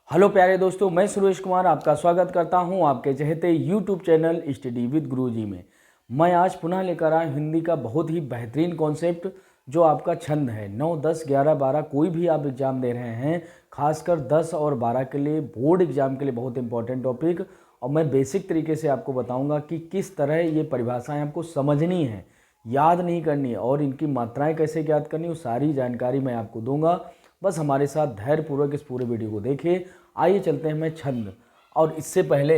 Hello प्यारे दोस्तों, मैं सुरेश कुमार आपका स्वागत करता हूं आपके चहेते यूट्यूब चैनल स्टडी विद गुरुजी में। मैं आज पुनः लेकर आया हिंदी का बहुत ही बेहतरीन कॉन्सेप्ट जो आपका छंद है। 9, 10, 11, 12 कोई भी आप एग्ज़ाम दे रहे हैं, खासकर 10 और 12 के लिए बोर्ड एग्ज़ाम के लिए बहुत इंपॉर्टेंट टॉपिक। और मैं बेसिक तरीके से आपको बताऊँगा कि किस तरह ये परिभाषाएँ आपको समझनी है, याद नहीं करनी है और इनकी मात्राएँ कैसे याद करनी, वो सारी जानकारी मैं आपको दूँगा। बस हमारे साथ धैर्यपूर्वक इस पूरे वीडियो को देखिए। आइए चलते हैं मैं छंद। और इससे पहले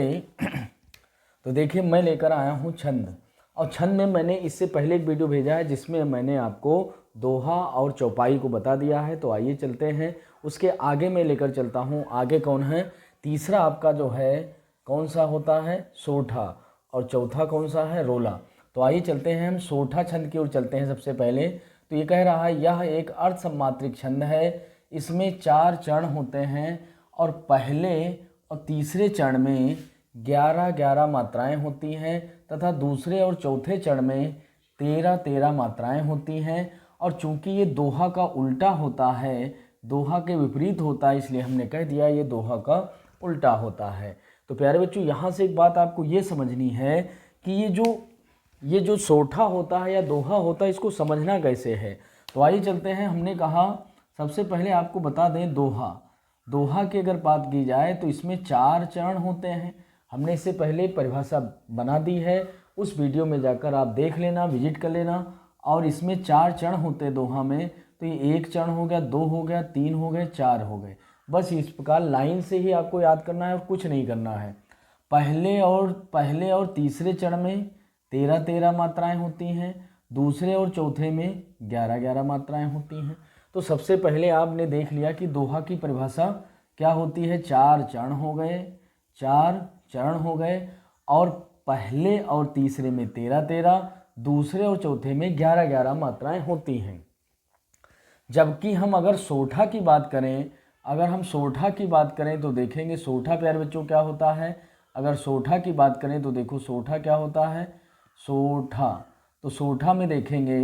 तो देखिए मैं लेकर आया हूँ छंद। और छंद में मैंने इससे पहले एक वीडियो भेजा है जिसमें मैंने आपको दोहा और चौपाई को बता दिया है। तो आइए चलते हैं, उसके आगे मैं लेकर चलता हूँ। आगे कौन है? तीसरा आपका जो है कौन सा होता है? सोठा। और चौथा कौन सा है? रोला। तो आइए चलते हैं, हम सोठा छंद की ओर चलते हैं। सबसे पहले तो ये कह रहा है यह एक अर्ध सम्मात्रिक छंद है, इसमें 4 चरण होते हैं और पहले और तीसरे चरण में 11-11 मात्राएं होती हैं तथा दूसरे और चौथे चरण में 13-13 मात्राएं होती हैं। और चूंकि ये दोहा का उल्टा होता है, दोहा के विपरीत होता है, इसलिए हमने कह दिया ये दोहा का उल्टा होता है। तो प्यारे बच्चों, यहाँ से एक बात आपको ये समझनी है कि ये जो सोठा होता है या दोहा होता है, इसको समझना कैसे है। तो आइए चलते हैं। हमने कहा सबसे पहले आपको बता दें दोहा की अगर बात की जाए तो इसमें 4 चरण होते हैं। हमने इससे पहले परिभाषा बना दी है, उस वीडियो में जाकर आप देख लेना, विजिट कर लेना। और इसमें 4 चरण होते हैं दोहा में। तो ये 1 चरण हो गया, 2 हो गया, 3 हो गए, 4 हो गए। बस इस प्रकार लाइन से ही आपको याद करना है और कुछ नहीं करना है। पहले और तीसरे चरण में 13-13 मात्राएं होती हैं, दूसरे और चौथे में 11-11 मात्राएं होती हैं। तो सबसे पहले आपने देख लिया कि दोहा की परिभाषा क्या होती है। 4 चरण हो गए और पहले और तीसरे में 13-13, दूसरे और चौथे में 11-11 मात्राएं होती हैं। जबकि हम अगर सोठा की बात करें तो देखेंगे सोठा प्यारे बच्चों क्या होता है। अगर सोठा की बात करें तो देखो सोठा क्या होता है। तो सोठा में देखेंगे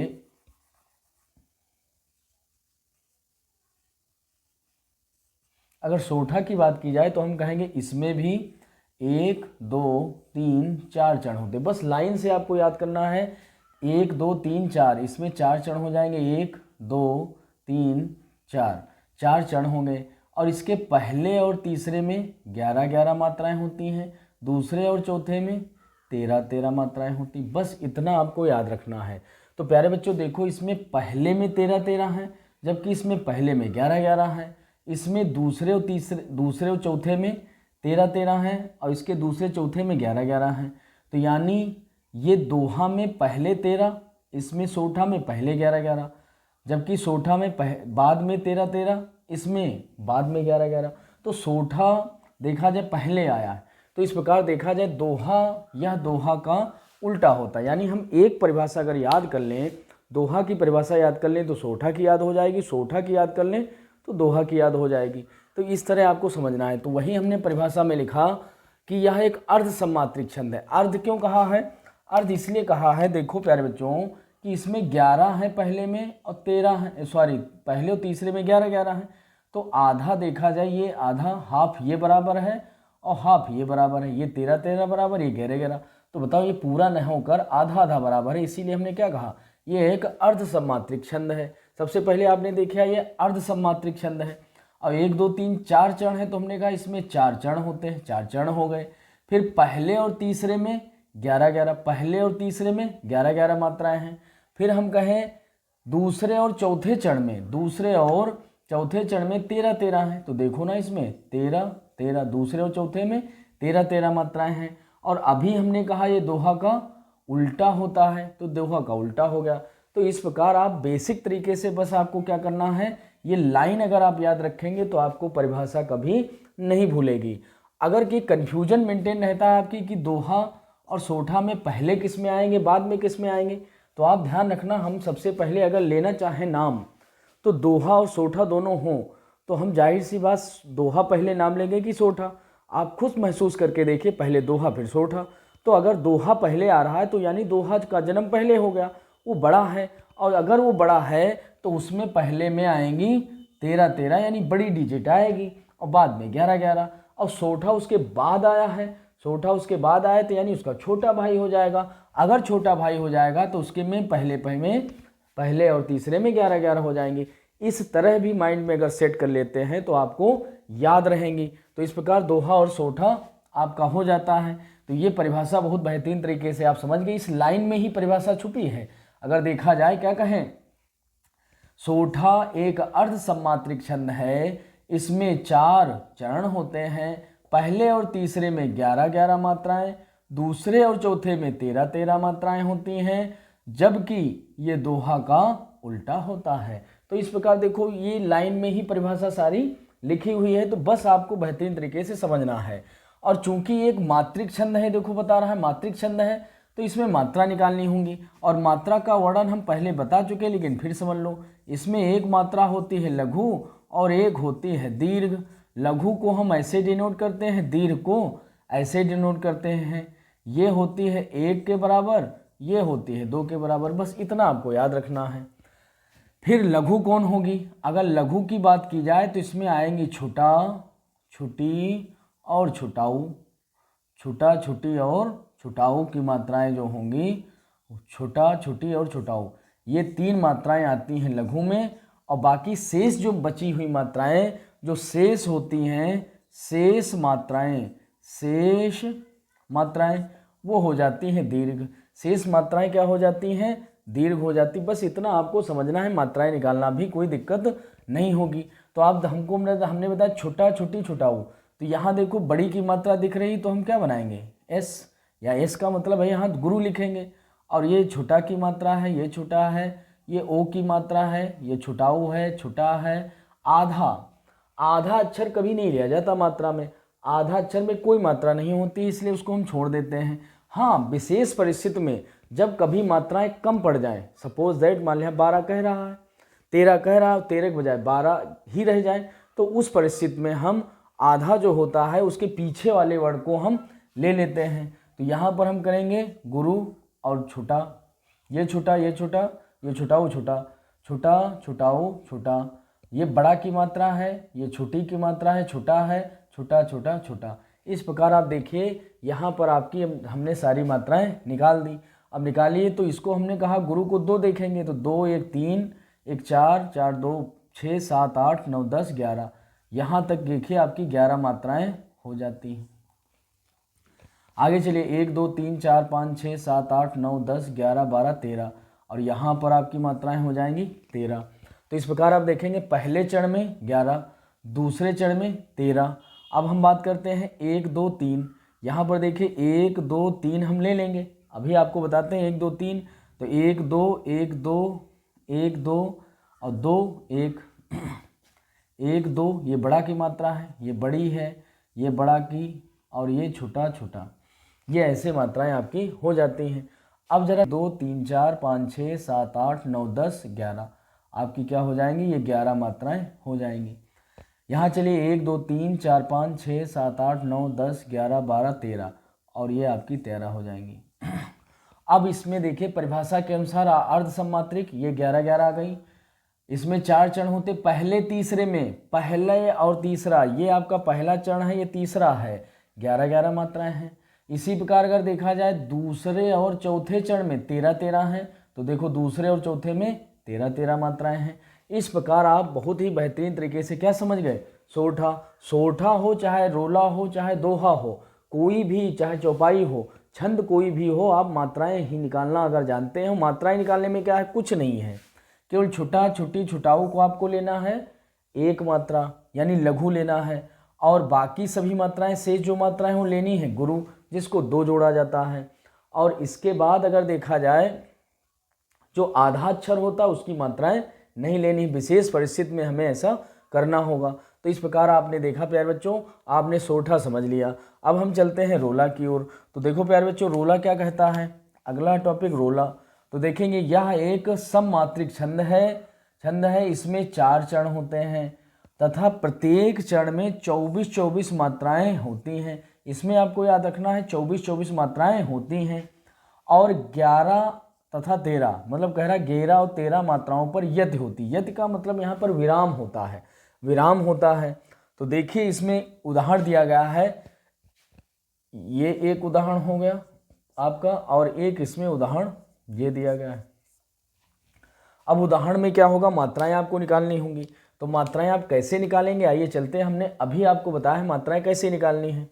अगर सोठा की बात की जाए तो हम कहेंगे इसमें भी 1, 2, 3, 4 चरण होते। बस लाइन से आपको याद करना है। 1, 2, 3, 4, इसमें 4 चरण हो जाएंगे। 1, 2, 3, 4 चरण होंगे। और इसके पहले और तीसरे में 11-11 मात्राएं होती हैं, दूसरे और चौथे में 13-13 मात्राएं होती। बस इतना आपको याद रखना है। तो प्यारे बच्चों देखो, इसमें पहले में 13-13 है, जबकि इसमें पहले में 11-11 है। इसमें दूसरे और चौथे में 13-13 है और इसके दूसरे चौथे में 11-11 है। तो यानी ये दोहा में पहले 13, इसमें सोठा में पहले 11-11, जबकि सोठा में बाद में 13-13, इसमें बाद में 11-11। तो सोठा देखा जाए पहले आया है। तो इस प्रकार देखा जाए दोहा का उल्टा होता है। यानी हम एक परिभाषा अगर याद कर लें, दोहा की परिभाषा याद कर लें तो सोठा की याद हो जाएगी, सोठा की याद कर लें तो दोहा की याद हो जाएगी। तो इस तरह आपको समझना है। तो वही हमने परिभाषा में लिखा कि यह एक अर्ध सम्मात्रिक छंद है। अर्ध क्यों कहा है? अर्ध इसलिए कहा है, देखो प्यारे बच्चों, कि इसमें 11 है पहले में और 13 है, पहले और तीसरे में 11-11 है। तो आधा देखा जाए, ये आधा हाफ ये बराबर है और हाफ ये बराबर है। ये 13-13 बराबर, ये 11-11। तो बताओ ये पूरा न होकर आधा आधा बराबर है। इसीलिए हमने क्या कहा, ये एक अर्ध सम्मात्रिक छंद है। सबसे पहले आपने देखा ये अर्ध सम्मात्रिक छंद है। और 1, 2, 3, 4 चरण है, तो हमने कहा इसमें 4 चरण होते हैं, 4 चरण हो गए। फिर पहले और तीसरे में 11-11, पहले और तीसरे में 11-11 मात्राएं हैं। फिर हम कहें दूसरे और चौथे चरण में 13-13 है। तो देखो ना, इसमें 13-13, दूसरे और चौथे में 13-13 मात्राएं हैं। और अभी हमने कहा ये दोहा का उल्टा होता है, तो दोहा का उल्टा हो गया। तो इस प्रकार आप बेसिक तरीके से बस आपको क्या करना है, ये लाइन अगर आप याद रखेंगे तो आपको परिभाषा कभी नहीं भूलेगी। अगर कि कन्फ्यूजन मेंटेन रहता है आपकी कि दोहा और सोठा में पहले किस में आएंगे, बाद में किस में आएंगे, तो आप ध्यान रखना, हम सबसे पहले अगर लेना चाहें नाम तो दोहा और सोठा दोनों हों, तो हम जाहिर सी बात दोहा पहले नाम लेंगे कि सोठा। आप खुद महसूस करके देखिए, पहले दोहा फिर सोठा। तो अगर दोहा पहले आ रहा है तो यानी दोहा का जन्म पहले हो गया, वो बड़ा है। और अगर वो बड़ा है तो उसमें पहले में आएंगी 13 13 यानी बड़ी डिजिट आएगी और बाद में 11 11। और सोठा उसके बाद आया है, सोठा उसके बाद आया तो यानी उसका छोटा भाई हो जाएगा। अगर छोटा भाई हो जाएगा तो उसके में पहले और तीसरे में 11 11 हो जाएंगे। इस तरह भी माइंड में अगर सेट कर लेते हैं तो आपको याद रहेंगी। तो इस प्रकार दोहा और सोठा आपका हो जाता है। तो ये परिभाषा बहुत बेहतरीन तरीके से आप समझ गए, इस लाइन में ही परिभाषा छुपी है। अगर देखा जाए क्या कहें, सोठा एक अर्ध सम्मात्रिक छंद है, इसमें 4 चरण होते हैं, पहले और तीसरे में 11 11 मात्राएं, दूसरे और चौथे में 13 13 मात्राएं होती हैं, जबकि ये दोहा का उल्टा होता है। तो इस प्रकार देखो ये लाइन में ही परिभाषा सारी लिखी हुई है, तो बस आपको बेहतरीन तरीके से समझना है। और चूंकि एक मात्रिक छंद है, देखो बता रहा है मात्रिक छंद है, तो इसमें मात्रा निकालनी होंगी। और मात्रा का वर्णन हम पहले बता चुके, लेकिन फिर समझ लो। इसमें एक मात्रा होती है लघु और एक होती है दीर्घ। लघु को हम ऐसे डिनोट करते हैं, दीर्घ को ऐसे डिनोट करते हैं। ये होती है 1 के बराबर, ये होती है 2 के बराबर, बस इतना आपको याद रखना है। फिर लघु कौन होगी? अगर लघु की बात की जाए तो इसमें आएंगी छोटा, छोटी और छोटाऊ। छोटा, छोटी और छोटाऊ की मात्राएं जो होंगी, छोटा, छोटी और छोटाऊ, ये 3 मात्राएं आती हैं लघु में। और बाकी शेष जो बची हुई मात्राएं, जो शेष होती हैं, शेष मात्राएं वो हो जाती हैं दीर्घ। शेष मात्राएं क्या हो जाती हैं? दीर्घ हो जाती। बस इतना आपको समझना है, मात्राएं निकालना भी कोई दिक्कत नहीं होगी। तो आप हमने बताया छोटा, छोटी, छोटाऊ, तो यहाँ देखो बड़ी की मात्रा दिख रही, तो हम क्या बनाएंगे? एस, या एस का मतलब है यहाँ गुरु लिखेंगे। और ये छोटा की मात्रा है, ये छोटा है, ये ओ की मात्रा है, ये छोटाऊ है, छोटा है। आधा अक्षर कभी नहीं लिया जाता मात्रा में, आधा अक्षर में कोई मात्रा नहीं होती, इसलिए उसको हम छोड़ देते हैं। हाँ, विशेष परिस्थिति में जब कभी मात्राएं कम पड़ जाएं, सपोज दैट मान लिया 12 कह रहा है, 13 कह रहा है, 13 के बजाय 12 ही रह जाए, तो उस परिस्थिति में हम आधा जो होता है उसके पीछे वाले वर्ड को हम ले लेते हैं। तो यहाँ पर हम करेंगे गुरु और छोटा, ये छोटा, ये छोटा, ये छोटाऊ, छोटा, छोटा, छोटाऊ, छोटा, ये बड़ा की मात्रा है, ये छोटी की मात्रा है, छोटा है, छोटा, छोटा, छोटा। इस प्रकार आप देखिए यहाँ पर आपकी हमने सारी मात्राएं निकाल दी। अब निकालिए, तो इसको हमने कहा गुरु को 2 देखेंगे, तो 2 1 3 1 4 4 2 6 7 8 9 10 11, यहाँ तक देखिए आपकी 11 मात्राएं हो जाती हैं। आगे चलिए 1 2 3 4 5 6 7 8 9 10 11 12 13, और यहाँ पर आपकी मात्राएं हो जाएंगी 13। तो इस प्रकार आप देखेंगे पहले चरण में 11, दूसरे चरण में 13। अब हम बात करते हैं 1 2 3, यहाँ पर देखिए 1 2 3 हम ले लेंगे, अभी आपको बताते हैं 1 2 3, तो 1 2 1 2 1 2 और 2 1 1 2, ये बड़ा की मात्रा है, ये बड़ी है, ये बड़ा की, और ये छोटा छोटा, ये ऐसे मात्राएं आपकी हो जाती हैं। अब जरा 2 3 4 5 6 7 8 9 10 11 आपकी क्या हो जाएंगी? ये 11 मात्राएं हो जाएंगी। यहाँ चलिए 1 2 3 4 5 6 7 8 9 10 11 12 13, और ये आपकी 13 हो जाएंगी। अब इसमें देखिए परिभाषा के अनुसार अर्ध सम्मात्रिक, ये 11 11 आ गई। इसमें 4 चरण होते, पहले तीसरे में, पहले और तीसरा, ये आपका पहला चरण है, ये तीसरा है, 11 11 मात्राएं हैं। इसी प्रकार अगर देखा जाए दूसरे और चौथे चरण में 13 13 है, तो देखो दूसरे और चौथे में 13 13 मात्राएं हैं। इस प्रकार आप बहुत ही बेहतरीन तरीके से क्या समझ गए? सोठा हो, चाहे रोला हो, चाहे दोहा हो, कोई भी, चाहे चौपाई हो, छंद कोई भी हो, आप मात्राएं ही निकालना अगर जानते हो। मात्राएं निकालने में क्या है? कुछ नहीं है, केवल छोटा, छोटी, छोटाऊ को आपको लेना है 1 मात्रा, यानी लघु लेना है, और बाकी सभी मात्राएं, शेष जो मात्राएं हो लेनी है गुरु, जिसको 2 जोड़ा जाता है। और इसके बाद अगर देखा जाए जो आधा अक्षर होता है उसकी मात्राएं नहीं लेनी, विशेष परिस्थिति में हमें ऐसा करना होगा। तो इस प्रकार आपने देखा प्यारे बच्चों, आपने सोठा समझ लिया। अब हम चलते हैं रोला की ओर। तो देखो प्यारे बच्चों, रोला क्या कहता है? अगला टॉपिक रोला। तो देखेंगे यह एक सममात्रिक छंद है, इसमें 4 चरण होते हैं तथा प्रत्येक चरण में 24 24 मात्राएं होती हैं। इसमें आपको याद रखना है 24 24 मात्राएं होती हैं, और 11 तथा 13, मतलब कह रहा है 11 और 13 मात्राओं पर यति होती है। यति का मतलब यहाँ पर विराम होता है, विराम होता है। तो देखिए इसमें उदाहरण दिया गया है, ये एक उदाहरण हो गया आपका, और एक इसमें उदाहरण ये दिया गया है। अब उदाहरण में क्या होगा, मात्राएं आपको निकालनी होंगी। तो मात्राएं आप कैसे निकालेंगे, आइए चलते हैं। हमने अभी आपको बताया है मात्राएं कैसे निकालनी है।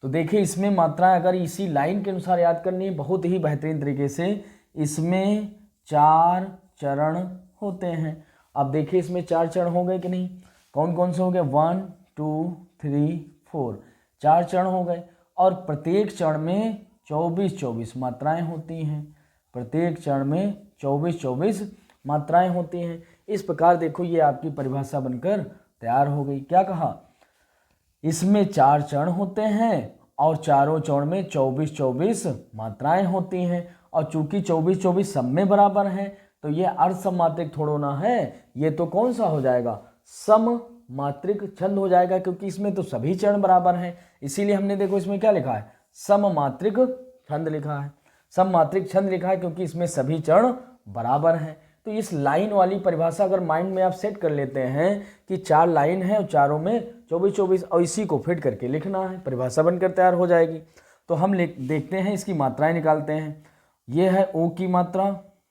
तो देखिए इसमें मात्राएं अगर इसी लाइन के अनुसार याद करनी है बहुत ही बेहतरीन तरीके से, इसमें 4 चरण होते हैं। अब देखिए इसमें 4 चरण हो गए कि नहीं, कौन कौन से हो गए, 1 2 3 4, 4 चरण हो गए। और प्रत्येक चरण में 24 मात्राएं होती हैं। प्रत्येक चरण में 24 मात्राएं होती हैं। इस प्रकार देखो ये आपकी परिभाषा बनकर तैयार हो गई। क्या कहा, इसमें 4 चरण होते हैं और चारों चरण में 24 मात्राएं होती हैं। और चूंकि 24 सब में बराबर हैं तो ये अर्धसममात्रिक थोड़ा ना है, ये तो कौन सा हो जाएगा, सममात्रिक छंद हो जाएगा, क्योंकि इसमें तो सभी चरण बराबर हैं। इसीलिए हमने देखो इसमें क्या लिखा है, सममात्रिक छंद लिखा है। सममात्रिक छंद लिखा है क्योंकि इसमें सभी चरण बराबर हैं। तो इस लाइन वाली परिभाषा अगर माइंड में आप सेट कर लेते हैं कि 4 लाइन है और चारों में 24 और इसी को फिट करके लिखना है, परिभाषा बनकर तैयार हो जाएगी। तो हम देखते हैं इसकी मात्राएं निकालते हैं। ये है ओ की मात्रा,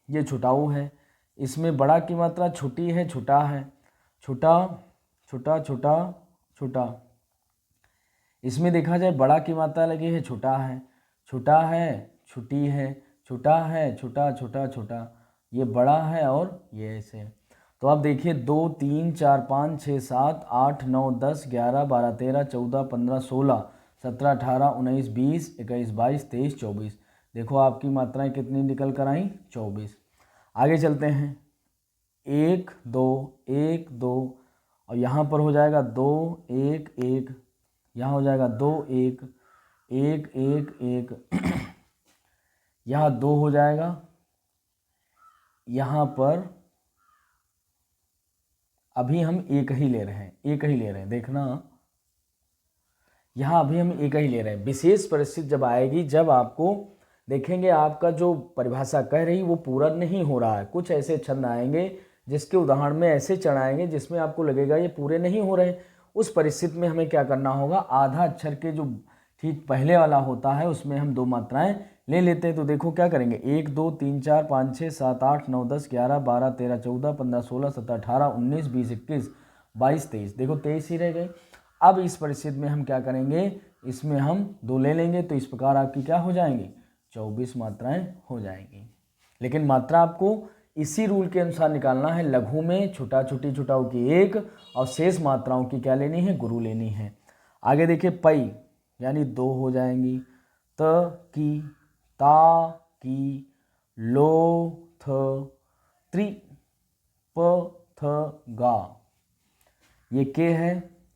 ये छोटा ओ है। इसमें बड़ा की मात्रा छोटी है, छोटा है, छोटा छोटा छोटा छोटा। इसमें देखा जाए बड़ा की मात्रा लगी है, छोटा है, छोटा है, छोटी है, छोटा है, छोटा छोटा छोटा, ये बड़ा है और ये ऐसे। तो आप देखिए 2 3 4 5 6 7 8 9 10 11 12 13 14 15 16 17 18 19 20 21 22 23 24। देखो आपकी मात्राएं कितनी निकल कर आई, 24। आगे चलते हैं, 1 2 1 2 और यहाँ पर हो जाएगा 2 1 1, यहाँ हो जाएगा 2 1 1 1 1 यहाँ 2 हो जाएगा, यहाँ पर अभी हम एक ही ले रहे हैं, एक ही ले रहे हैं, देखना यहाँ अभी हम एक ही ले रहे हैं। विशेष परिस्थिति जब आएगी, जब आपको देखेंगे आपका जो परिभाषा कह रही वो पूरा नहीं हो रहा है, कुछ ऐसे छंद आएंगे जिसके उदाहरण में ऐसे चढ़ आएंगे जिसमें आपको लगेगा ये पूरे नहीं हो रहे। उस परिस्थिति में हमें क्या करना होगा, आधा अक्षर के जो ठीक पहले वाला होता है उसमें हम 2 मात्राएं ले लेते हैं। तो देखो क्या करेंगे, 1 2 3 4 5 6 7 8 9 10 11 12 13 14 15 16 17 18 19 20 21 22 23। देखो 23 ही रह गए। अब इस परिस्थिति में हम क्या करेंगे, इसमें हम 2 ले लेंगे, तो इस प्रकार आपकी क्या हो जाएंगी, 24 मात्राएं हो जाएंगी। लेकिन मात्रा आपको इसी रूल के अनुसार निकालना है, लघु में छोटा छोटी छोटाओं की 1 और शेष मात्राओं की क्या लेनी है, गुरु लेनी है। आगे देखिए पई यानी 2 हो जाएंगी, त की, ता की, लो थ, त्रि प थ गा, ये के है,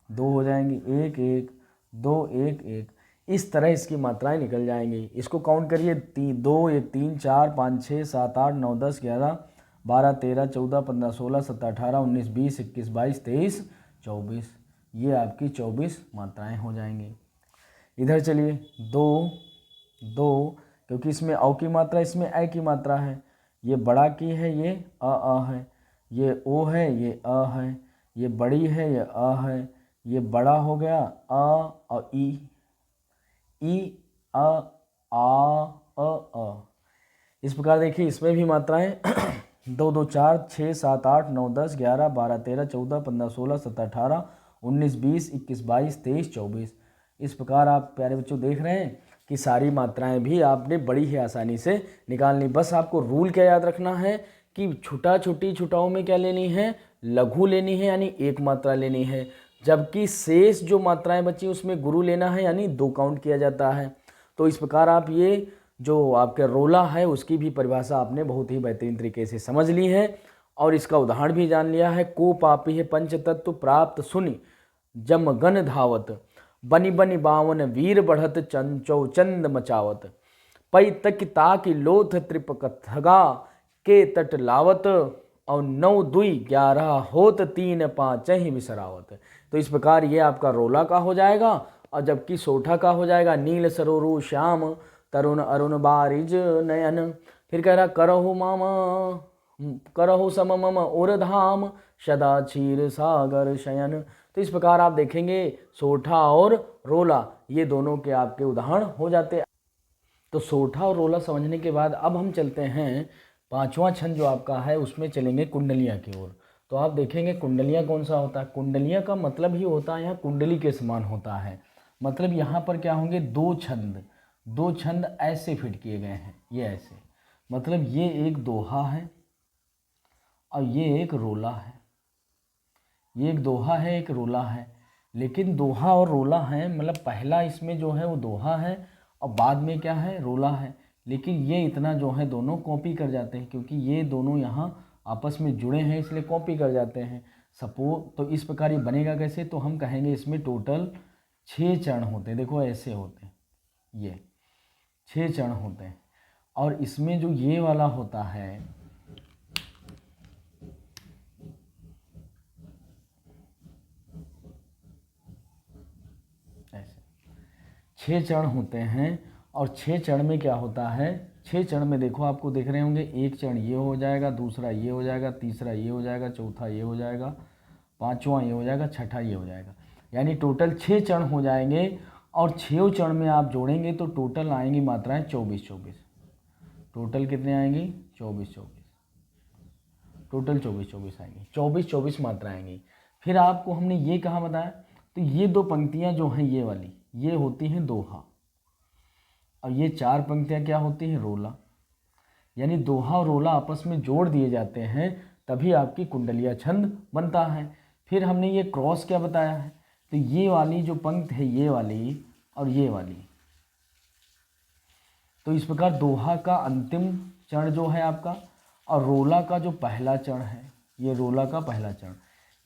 2 हो जाएंगी, 1 1 2 1 1। इस तरह इसकी मात्राएं निकल जाएंगी। इसको काउंट करिए, 2 1 3 4 5 6 7 8 9 10 11 12 13 14 15 16 17 18 19 20 21 22 23 24। ये आपकी 24 मात्राएं हो जाएंगी। इधर चलिए 2 2, क्योंकि इसमें औ की मात्रा, इसमें ए की मात्रा है, ये बड़ा की है, ये अ है, ये ओ है, ये अ है, ये बड़ी है, ये अ है, ये बड़ा हो गया अ और ई अ आ अ। इस प्रकार देखिए इसमें भी मात्राएं 2 2 4 6 7 8 9 10 11 12 13 14 15 16 17 18 19 20 21 22 23 24। इस प्रकार आप प्यारे बच्चों देख रहे हैं कि सारी मात्राएं भी आपने बड़ी ही आसानी से निकालनी। बस आपको रूल क्या याद रखना है कि छोटा छोटी छोटाओं में क्या लेनी है, लघु लेनी है यानी 1 मात्रा लेनी है, जबकि शेष जो मात्राएं बची उसमें गुरु लेना है यानी 2 काउंट किया जाता है। तो इस प्रकार आप ये जो आपके रोला है उसकी भी परिभाषा आपने बहुत ही बेहतरीन तरीके से समझ ली है और इसका उदाहरण भी जान लिया है। को पापी है पंच तत्व प्राप्त सुनि जम गन धावत, बनी बनी बावन वीर बढ़त चंचौ चंद मचावत, पई तक ताकि लोथ त्रिपक थगा के तट लावत, और 9 2 11 होत 3 5 ही विसरावत। तो इस प्रकार ये आपका रोला का हो जाएगा और जबकि सोठा का हो जाएगा नील सरोरु श्याम तरुण अरुण बारिज नयन। फिर कह रहा करहु मामा करहु सममम उर्धाम सदा क्षीर सागर शयन। तो इस प्रकार आप देखेंगे सोठा और रोला ये दोनों के आपके उदाहरण हो जाते हैं। तो सोठा और रोला समझने के बाद अब हम चलते हैं पांचवा छंद जो आपका है उसमें चलेंगे कुंडलियाँ की ओर। तो आप देखेंगे कुंडलियाँ कौन सा होता है। कुंडलियाँ का मतलब ही होता है यहाँ कुंडली के समान होता है। मतलब यहाँ पर क्या होंगे दो छंद ऐसे फिट किए गए हैं, ये ऐसे। मतलब ये एक दोहा है और ये एक रोला है। ये एक दोहा है एक रोला है, लेकिन दोहा और रोला है मतलब पहला इसमें जो है वो दोहा है और बाद में क्या है रोला है। लेकिन ये इतना जो है दोनों कॉपी कर जाते हैं, क्योंकि ये दोनों यहाँ आपस में जुड़े हैं इसलिए कॉपी कर जाते हैं। तो इस प्रकार ये बनेगा कैसे, तो हम कहेंगे इसमें टोटल 6 चरण होते हैं। देखो ऐसे होते हैं, ये 6 चरण होते हैं। और इसमें जो ये वाला होता है ऐसे 6 चरण होते हैं। और 6 चरण में क्या होता है, 6 चरण में देखो आपको देख रहे होंगे, एक चरण ये हो जाएगा, दूसरा ये हो जाएगा, तीसरा ये हो जाएगा, चौथा ये हो जाएगा, पांचवा ये हो जाएगा, छठा ये हो जाएगा। यानी टोटल 6 चरण हो जाएंगे। और 6 चरण में आप जोड़ेंगे तो टोटल आएंगी मात्राएं 24। टोटल कितने आएंगी 24। टोटल 24 आएंगी, 24 मात्रा आएंगी। फिर आपको हमने ये कहाँ बताया, तो ये 2 पंक्तियाँ जो हैं ये वाली ये होती हैं दोहा, और ये 4 पंक्तियाँ क्या होती हैं रोला। यानी दोहा और रोला आपस में जोड़ दिए जाते हैं तभी आपकी कुंडलिया छंद बनता है। फिर हमने ये क्रॉस क्या बताया है, तो ये वाली जो पंक्ति है ये वाली और ये वाली। तो इस प्रकार दोहा का अंतिम चरण जो है आपका और रोला का जो पहला चरण है, ये रोला का पहला चरण,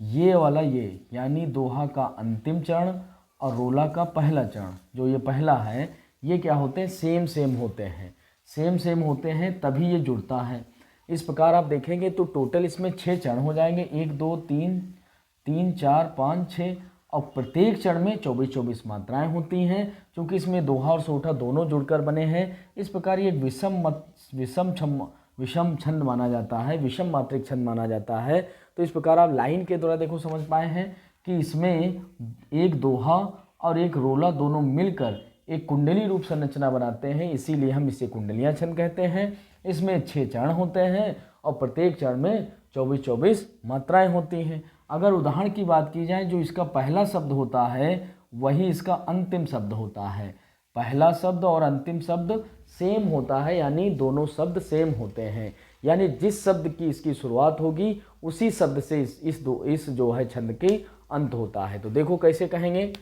ये वाला ये, यानी दोहा का अंतिम चरण और रोला का पहला चरण जो ये पहला है, ये क्या होते हैं सेम होते हैं। सेम होते हैं तभी ये जुड़ता है। इस प्रकार आप देखेंगे तो टोटल इसमें 6 चरण हो जाएंगे, 1 2 3 4 5 6, और प्रत्येक चरण में 24 मात्राएं होती हैं। क्योंकि इसमें दोहा और सोठा दोनों जुड़कर बने हैं, इस प्रकार ये विषम छंद माना जाता है, विषम मात्रिक छंद माना जाता है। तो इस प्रकार आप लाइन के द्वारा देखो समझ पाए हैं कि इसमें एक दोहा और एक रोला दोनों मिलकर एक कुंडली रूप संरचना बनाते हैं, इसीलिए हम इसे कुंडलियाँ छंद कहते हैं। इसमें 6 चरण होते हैं और प्रत्येक चरण में 24 मात्राएं होती हैं। अगर उदाहरण की बात की जाए, जो इसका पहला शब्द होता है वही इसका अंतिम शब्द होता है। पहला शब्द और अंतिम शब्द सेम होता है, यानी दोनों शब्द सेम होते हैं। यानी जिस शब्द की इसकी शुरुआत होगी उसी शब्द से इस जो है छंद के अंत होता है। तो देखो कैसे कहेंगे,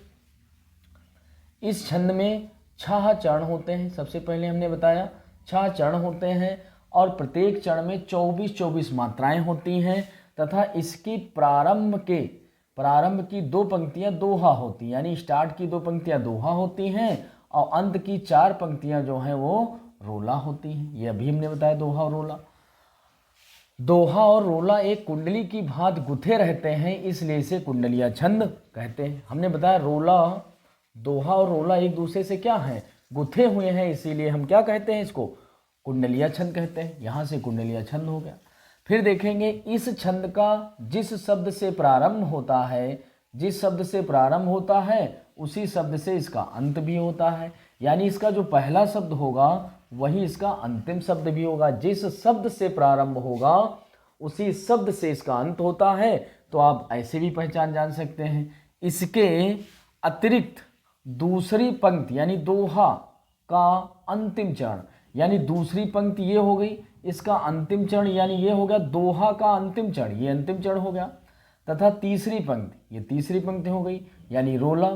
इस छंद में 6 चरण होते हैं। सबसे पहले हमने बताया 6 चरण होते हैं और प्रत्येक चरण में 24 मात्राएं होती हैं, तथा इसकी प्रारंभ की 2 पंक्तियां दोहा होती हैं। यानी स्टार्ट की 2 पंक्तियां दोहा होती हैं और अंत की 4 पंक्तियां जो हैं वो रोला होती हैं। ये अभी हमने बताया दोहा और रोला। दोहा और रोला एक कुंडली की भांति गुथे रहते हैं, इसलिए इसे कुंडलिया छंद कहते हैं। हमने बताया दोहा और रोला एक दूसरे से क्या है गुथे हुए हैं, इसीलिए हम क्या कहते हैं इसको कुंडलिया छंद कहते हैं। यहाँ से कुंडलिया छंद हो गया। फिर देखेंगे इस छंद का जिस शब्द से प्रारंभ होता है उसी शब्द से इसका अंत भी होता है। यानी इसका जो पहला शब्द होगा वही इसका अंतिम शब्द भी होगा। जिस शब्द से प्रारंभ होगा उसी शब्द से इसका अंत होता है। तो आप ऐसे भी पहचान जान सकते हैं। इसके अतिरिक्त दूसरी पंक्ति यानी दोहा का अंतिम चरण, यानी दूसरी पंक्ति ये हो गई, इसका अंतिम चरण यानी ये हो गया दोहा का अंतिम चरण, ये अंतिम चरण हो गया। तथा तीसरी पंक्ति, ये तीसरी पंक्ति हो गई, यानी रोला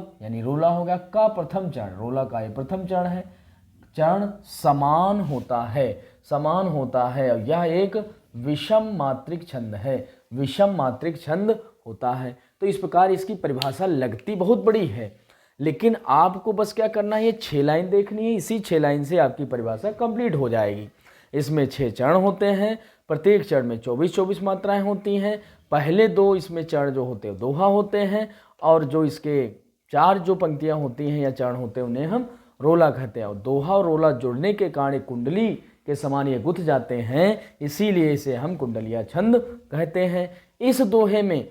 हो गया का प्रथम चरण, रोला का ये प्रथम चरण है। चरण समान होता है और यह एक विषम मात्रिक छंद है, विषम मात्रिक छंद होता है। तो इस प्रकार इसकी परिभाषा लगती बहुत बड़ी है, लेकिन आपको बस क्या करना है, ये 6 लाइन देखनी है। इसी 6 लाइन से आपकी परिभाषा कंप्लीट हो जाएगी। इसमें 6 चरण होते हैं, प्रत्येक चरण में 24 मात्राएं होती हैं। पहले 2 इसमें चरण जो होते हैं दोहा होते हैं, और जो इसके 4 जो पंक्तियां होती हैं या चरण होते हैं उन्हें हम रोला कहते हैं। और दोहा और रोला जुड़ने के कारण कुंडली के समान ये गुथ जाते हैं, इसीलिए इसे हम कुंडलिया छंद कहते हैं। इस दोहे में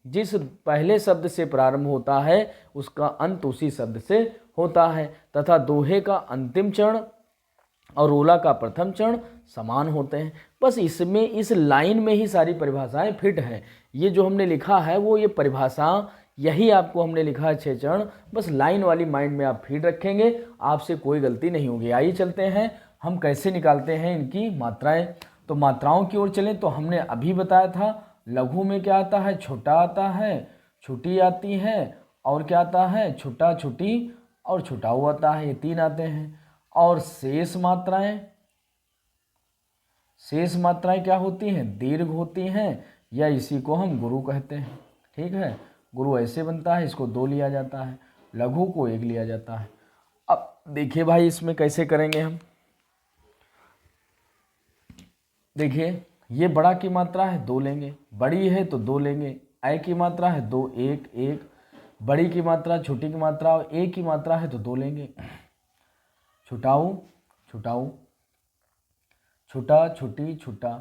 जिस पहले शब्द से प्रारंभ होता है उसका अंत उसी शब्द से होता है तथा दोहे का अंतिम चरण और रोला का प्रथम चरण समान होते हैं। बस इसमें इस लाइन में ही सारी परिभाषाएं फिट हैं। ये जो हमने लिखा है वो ये परिभाषा यही आपको हमने लिखा है 6 चरण, बस लाइन वाली माइंड में आप फीड रखेंगे, आपसे कोई गलती नहीं होगी। आइए चलते हैं हम कैसे निकालते हैं इनकी मात्राएं। तो मात्राओं की ओर चलें तो हमने अभी बताया था लघु में क्या आता है, छोटा आता है, छुटी आती है और क्या आता है, छुटा छुटी और छुटाऊ आता है, ये 3 आते हैं। और शेष मात्राएं क्या होती हैं, दीर्घ होती हैं, या इसी को हम गुरु कहते हैं। ठीक है, गुरु ऐसे बनता है, इसको 2 लिया जाता है, लघु को 1 लिया जाता है। अब देखिए भाई इसमें कैसे करेंगे हम। देखिए ये बड़ा की मात्रा है 2 लेंगे, बड़ी है तो 2 लेंगे, ऐ की मात्रा है 2 1 1, बड़ी की मात्रा छोटी की मात्रा और ए की मात्रा है तो 2 लेंगे। छुटाऊ छुटाऊ, छुटा छुटी छुटा,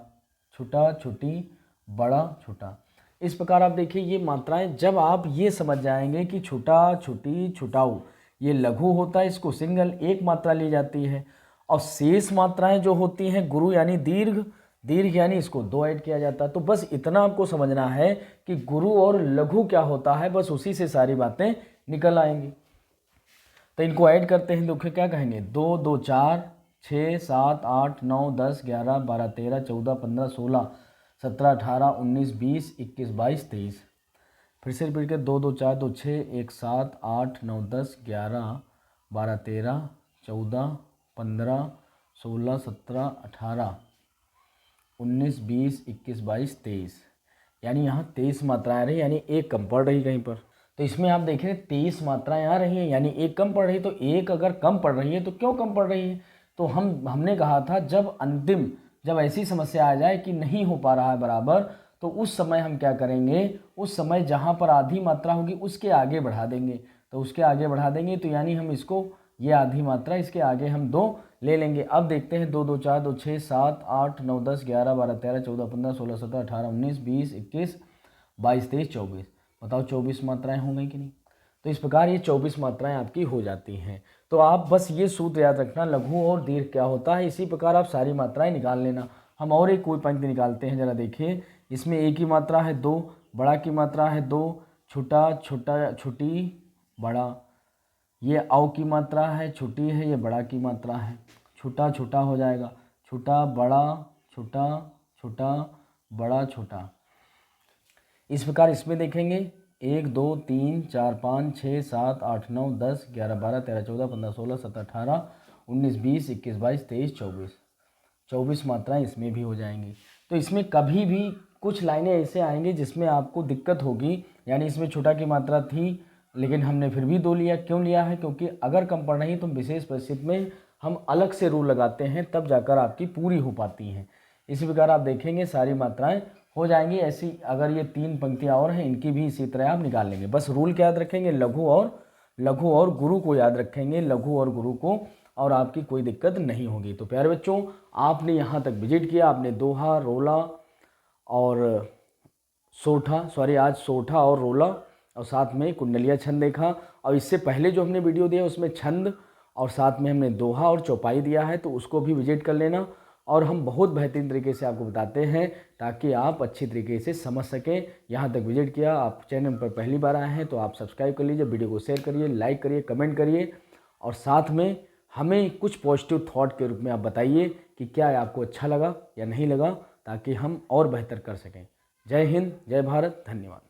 छुटा छुटी बड़ा छुटा। इस प्रकार आप देखिए ये मात्राएं जब आप ये समझ जाएंगे कि छुटा छुटी छुटाऊ ये लघु होता है, इसको सिंगल 1 मात्रा ली जाती है। और शेष मात्राएं जो होती हैं गुरु यानी दीर्घ यानी इसको 2 ऐड किया जाता है। तो बस इतना आपको समझना है कि गुरु और लघु क्या होता है, बस उसी से सारी बातें निकल आएंगी। तो इनको ऐड करते हैं, देखिए क्या कहेंगे, 2 2 4 6 7 8 9 10 11 12 13 14 15 16 17 18 19 20 21 22 23। फिर से रिपीट कर, 2 2 4 2 6 1 7 8 9 10 11 12 13 14 15 16 17 18 19 20 21 22 23, यानी यहाँ 23 मात्राएँ रही, यानी 1 कम पड़ रही कहीं पर। तो इसमें आप देखें 23 मात्राएँ आ रही हैं, यानी 1 कम पड़ रही। तो 1 अगर कम पड़ रही है तो क्यों कम पड़ रही है, तो हमने कहा था जब ऐसी समस्या आ जाए कि नहीं हो पा रहा है बराबर, तो उस समय हम क्या करेंगे, उस समय जहाँ पर आधी मात्रा होगी उसके आगे बढ़ा देंगे। तो उसके आगे बढ़ा देंगे तो यानी हम इसको ये आधी मात्रा इसके आगे हम 2 ले लेंगे। अब देखते हैं 2 2 4 2 6 7 8 9 10 11 12 13 14 15 16 17 18 19 20 21 22 23 24। बताओ 24 मात्राएं हो गई कि नहीं। तो इस प्रकार ये 24 मात्राएं आपकी हो जाती हैं। तो आप बस ये सूत्र याद रखना, लघु और दीर्घ क्या होता है, इसी प्रकार आप सारी मात्राएं निकाल लेना। हम और एक कोई पंक्ति निकालते हैं, जरा देखिए। इसमें ए की मात्रा है 2, बड़ा की मात्रा है 2, छुटा छोटा छुटी बड़ा, ये औ की मात्रा है, छुटी है, ये बड़ा की मात्रा है, छुटा छोटा हो जाएगा, छुटा बड़ा छुटा छोटा बड़ा छोटा। इस प्रकार इसमें देखेंगे 1 2 3 4 5 6 7 8 9 10 11 12 13 14 15 16 17 18 19 20 21 22 23 24 मात्राएं इसमें भी हो जाएंगी। तो इसमें कभी भी कुछ लाइनें ऐसे आएंगी जिसमें आपको दिक्कत होगी, यानी इसमें छोटा की मात्रा थी लेकिन हमने फिर भी 2 लिया। क्यों लिया है, क्योंकि अगर कम पड़ रही तो विशेष परिस्थिति में हम अलग से रूल लगाते हैं, तब जाकर आपकी पूरी हो पाती हैं। इसी प्रकार आप देखेंगे सारी मात्राएं हो जाएंगी। ऐसी अगर ये 3 पंक्तियां और हैं, इनकी भी इसी तरह आप निकाल लेंगे। बस रूल क्या याद रखेंगे, लघु और गुरु को याद रखेंगे, लघु और गुरु को, और आपकी कोई दिक्कत नहीं होगी। तो प्यारे बच्चों, आपने यहाँ तक विजिट किया, आपने दोहा, रोला और आज सोठा और रोला और साथ में कुंडलिया छंद देखा। और इससे पहले जो हमने वीडियो दिया उसमें छंद और साथ में हमने दोहा और चौपाई दिया है, तो उसको भी विजिट कर लेना। और हम बहुत बेहतरीन तरीके से आपको बताते हैं ताकि आप अच्छी तरीके से समझ सकें। यहाँ तक विजिट किया, आप चैनल पर पहली बार आए हैं तो आप सब्सक्राइब कर लीजिए, वीडियो को शेयर करिए, लाइक करिए, कमेंट करिए, और साथ में हमें कुछ पॉजिटिव थॉट के रूप में आप बताइए कि क्या आपको अच्छा लगा या नहीं लगा, ताकि हम और बेहतर कर सकें। जय हिंद, जय भारत, धन्यवाद।